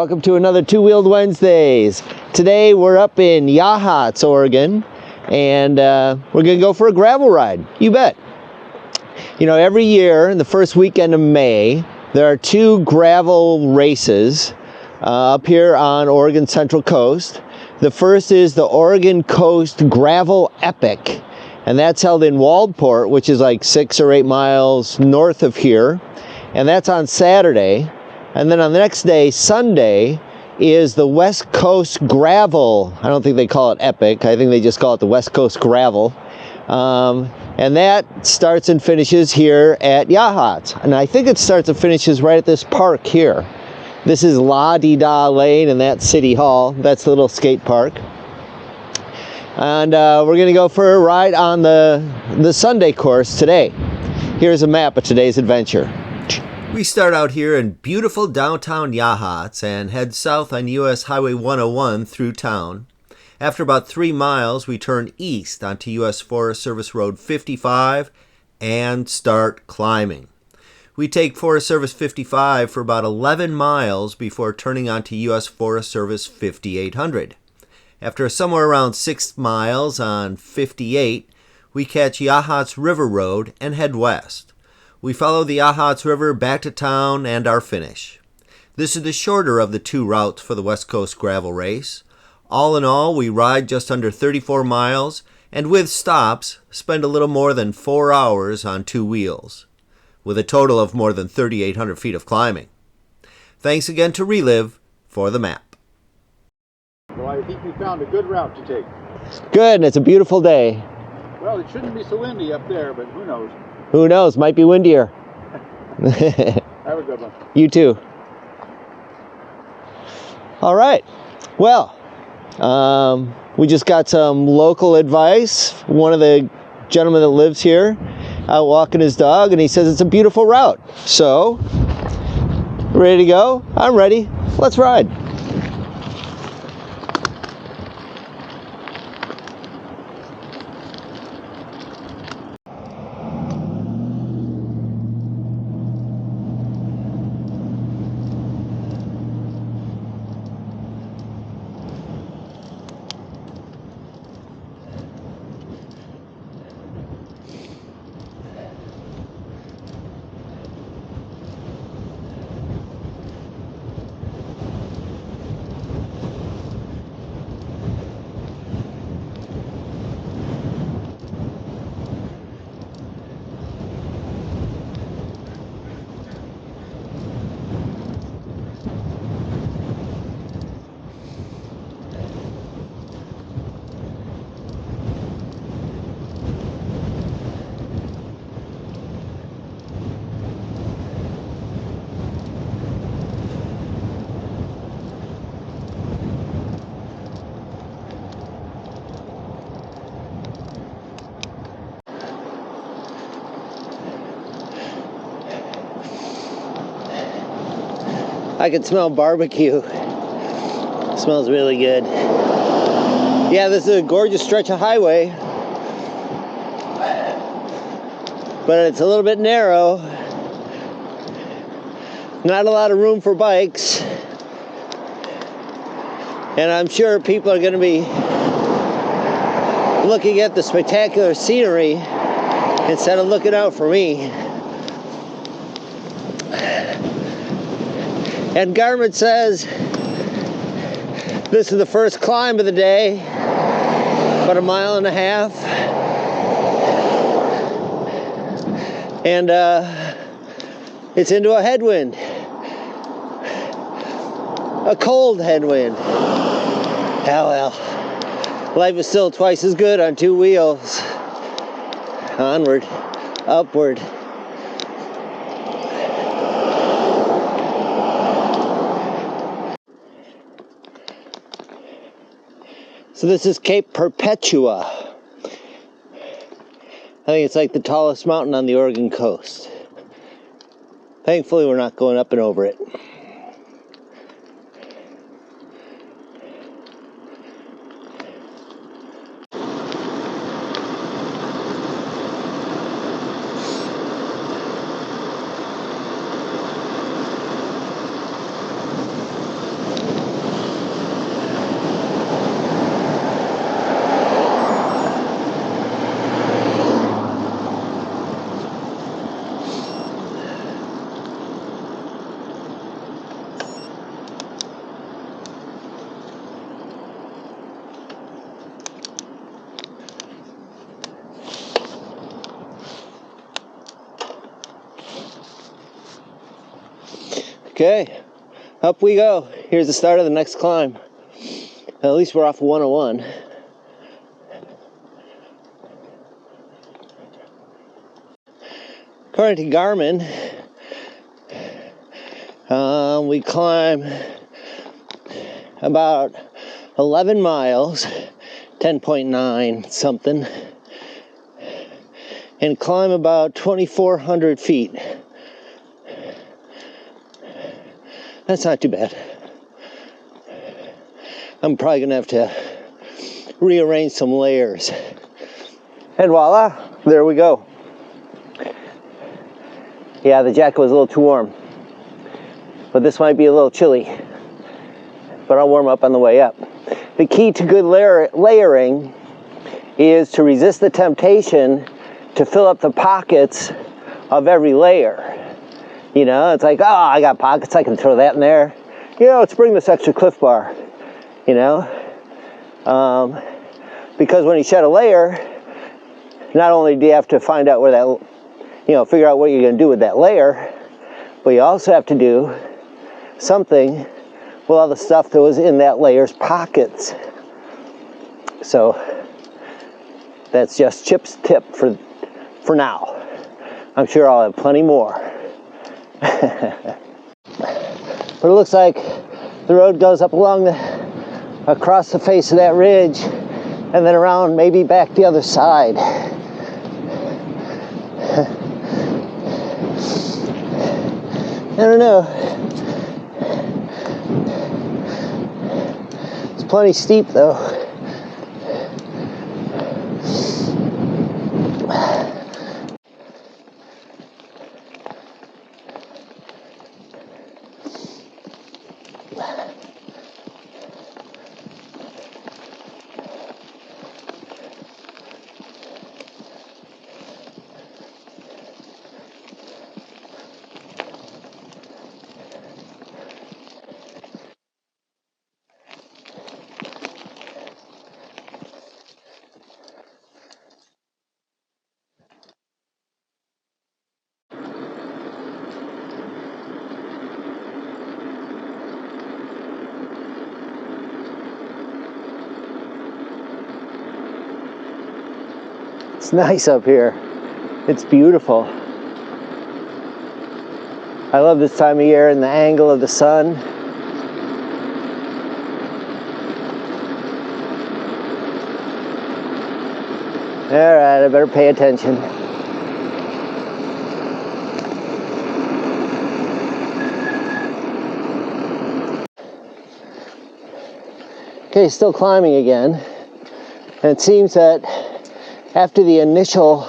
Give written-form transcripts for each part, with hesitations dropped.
welcome to another Two-Wheeled Wednesdays. Today we're up in Yachats, Oregon, and we're gonna go for a gravel ride. You bet. You know, every year in the first weekend of May, there are two gravel races up here on Oregon's Central Coast. The first is the Oregon Coast Gravel Epic, and that's held in Waldport, which is like 6 or 8 miles north of here, and that's on Saturday. And then on the next day, Sunday, is the West Coast Gravel. I don't think they call it Epic. I think they just call it the West Coast Gravel. And that starts and finishes here at Yachats. And I think it starts and finishes right at this park here. This is La Di Da Lane, and that's City Hall. That's the little skate park. And we're going to go for a ride on the Sunday course today. Here's a map of today's adventure. We start out here in beautiful downtown Yachats and head south on US Highway 101 through town. After about 3 miles, we turn east onto US Forest Service Road 55 and start climbing. We take Forest Service 55 for about 11 miles before turning onto US Forest Service 5800. After somewhere around 6 miles on 58, we catch Yachats River Road and head west. We follow the Yachats River back to town and our finish. This is the shorter of the two routes for the West Coast Gravel Race. All in all, we ride just under 34 miles and with stops, spend a little more than 4 hours on 2 wheels, with a total of more than 3,800 feet of climbing. Thanks again to Relive for the map. Well, I think we found a good route to take. Good, and it's a beautiful day. Well, it shouldn't be so windy up there, but who knows? Who knows? Might be windier. Have a good one. You too. All right. Well, we just got some local advice. One of the gentlemen that lives here out walking his dog, and he says it's a beautiful route. So, ready to go? I'm ready. Let's ride. I can smell barbecue. It smells really good. Yeah, this is a gorgeous stretch of highway, but it's a little bit narrow. Not a lot of room for bikes. And I'm sure people are going to be looking at the spectacular scenery instead of looking out for me. And Garmin says this is the first climb of the day, about 1.5 miles. And it's into a headwind. A cold headwind. Oh well. Life is still twice as good on 2 wheels. Onward, upward. So this is Cape Perpetua. I think it's like the tallest mountain on the Oregon coast. Thankfully, we're not going up and over it. Okay, up we go. Here's the start of the next climb. At least we're off 101. According to Garmin, we climb about 11 miles, 10.9 something, and climb about 2,400 feet. That's not too bad. I'm probably gonna have to rearrange some layers. And voila, there we go. Yeah, the jacket was a little too warm, but this might be a little chilly, but I'll warm up on the way up. The key to good layering is to resist the temptation to fill up the pockets of every layer. You know, it's like, oh, I got pockets, I can throw that in there. You know, let's bring this extra Cliff Bar, you know? Because when you shed a layer, not only do you have to find out where that, you know, figure out what you're gonna do with that layer, but you also have to do something with all the stuff that was in that layer's pockets. So that's just Chip's tip for now. I'm sure I'll have plenty more. But it looks like the road goes up across the face of that ridge and then around, maybe back the other side. I don't know. It's plenty steep though. It's nice up here. It's beautiful. I love this time of year and the angle of the sun. All right, I better pay attention. Okay, still climbing again. And it seems that after the initial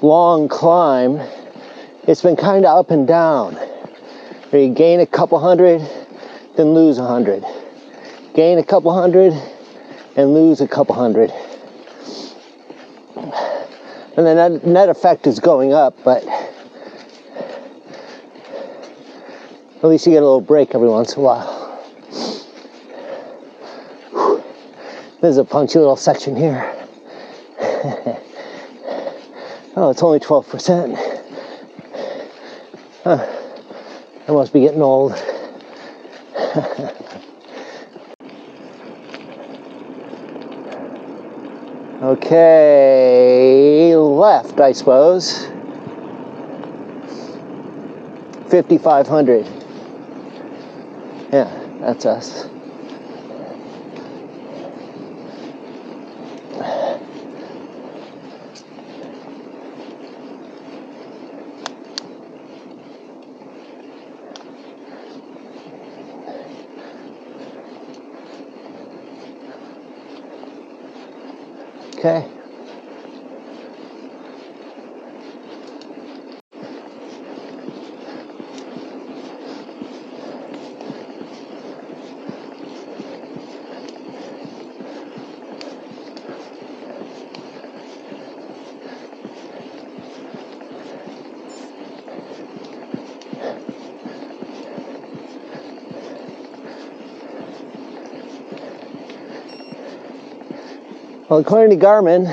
long climb, it's been kind of up and down. Where you gain a couple hundred, then lose 100. Gain a couple hundred, and lose a couple hundred. And the net effect is going up, but at least you get a little break every once in a while. There's a punchy little section here. Oh, it's only 12%. Huh. I must be getting old. Okay, left, I suppose. 5,500. Yeah, that's us. Okay. Well, according to Garmin,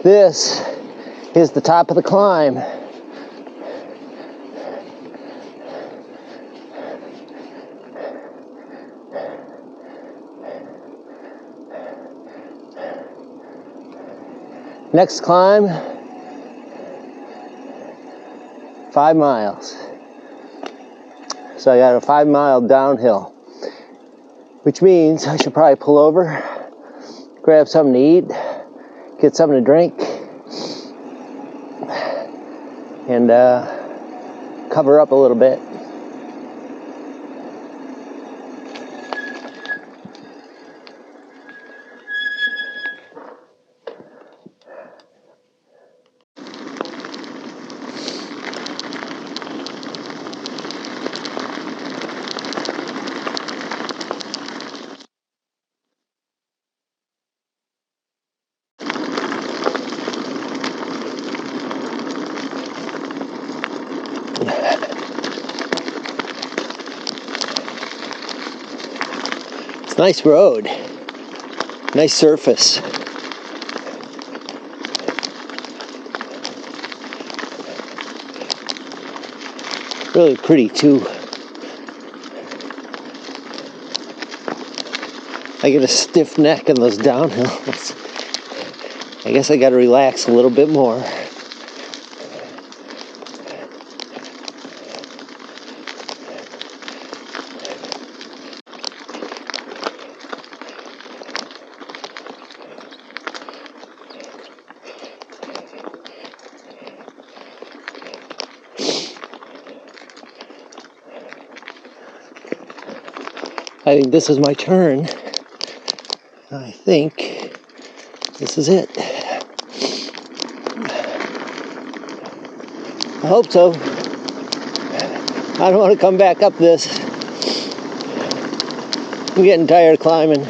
this is the top of the climb. Next climb, 5 miles. So I got a 5-mile downhill, which means I should probably pull over, grab something to eat, get something to drink, and cover up a little bit. It's a nice road, nice surface. Really pretty too. I get a stiff neck in those downhills. I guess I gotta relax a little bit more. I think this is my turn. I think this is it. I hope so. I don't want to come back up this. I'm getting tired of climbing.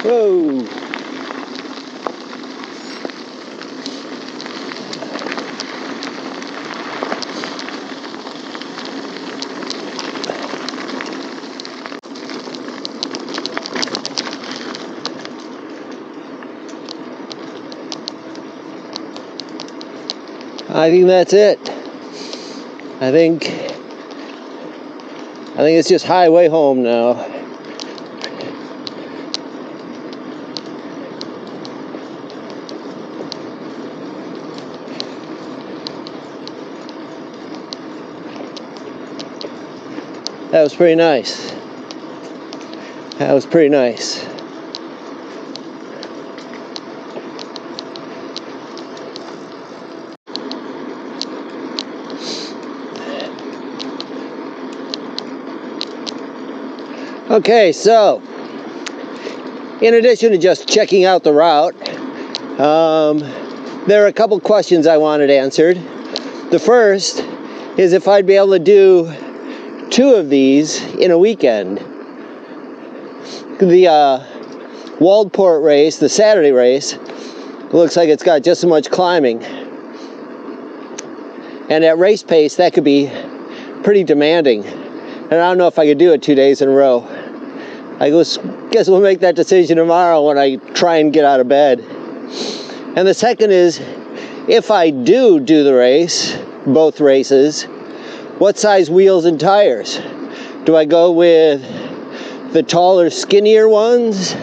Whoa! I think that's it. I think it's just highway home now. That was pretty nice. That was pretty nice. Okay, so in addition to just checking out the route, there are a couple questions I wanted answered. The first is if I'd be able to do 2 of these in a weekend. The Waldport race, the Saturday race, looks like it's got just as much climbing. And at race pace, that could be pretty demanding. And I don't know if I could do it 2 days in a row. I guess we'll make that decision tomorrow when I try and get out of bed. And the second is, if I do the race, both races, what size wheels and tires? Do I go with the taller, skinnier ones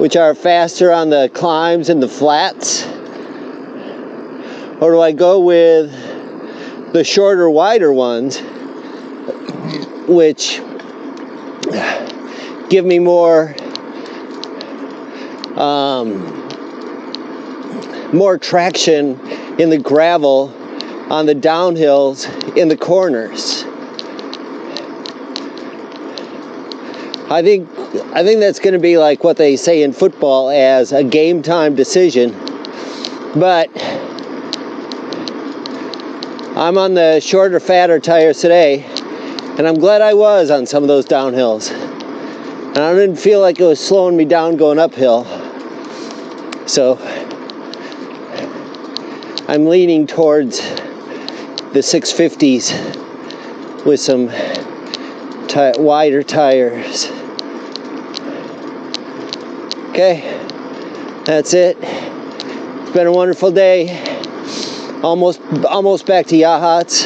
which are faster on the climbs and the flats? Or do I go with the shorter, wider ones, which give me more traction in the gravel on the downhills in the corners? I think that's going to be like what they say in football as a game time decision. But I'm on the shorter, fatter tires today, and I'm glad I was on some of those downhills. And I didn't feel like it was slowing me down going uphill. So I'm leaning towards the 650s with some wider tires. Okay, that's it. It's been a wonderful day. Almost back to Yachats.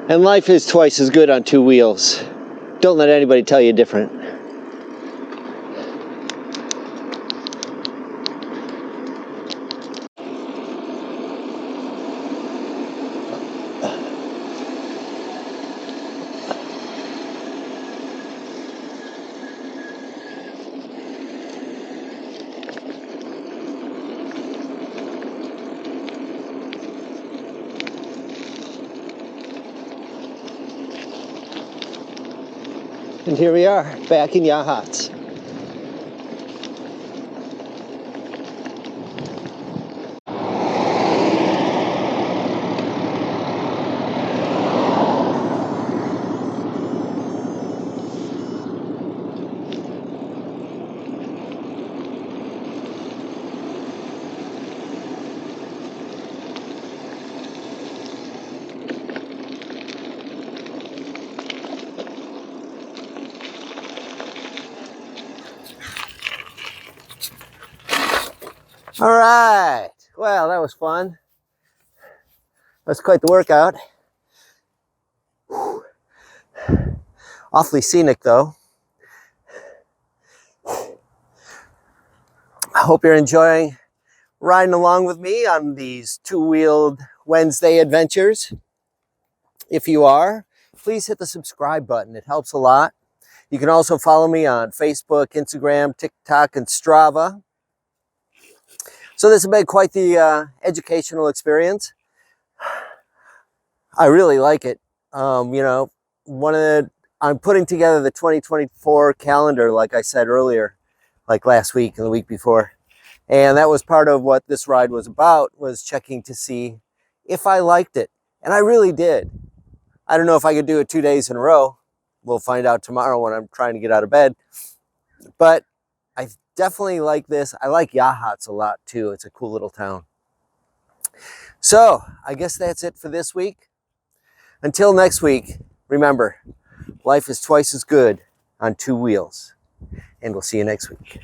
And life is twice as good on two wheels. Don't let anybody tell you different. And here we are, back in Yachats. All right, well, that was fun. That's quite the workout. Whew. Awfully scenic though. I hope you're enjoying riding along with me on these two-wheeled Wednesday adventures. If you are, please hit the subscribe button. It helps a lot. You can also follow me on Facebook, Instagram, TikTok, and Strava. So this has been quite the educational experience. I really like it. You know, I'm putting together the 2024 calendar, like I said earlier, like last week and the week before. And that was part of what this ride was about, was checking to see if I liked it. And I really did. I don't know if I could do it 2 days in a row. We'll find out tomorrow when I'm trying to get out of bed. But I definitely like this. I like Yachats a lot too. It's a cool little town. So I guess that's it for this week. Until next week, remember, life is twice as good on two wheels. And we'll see you next week.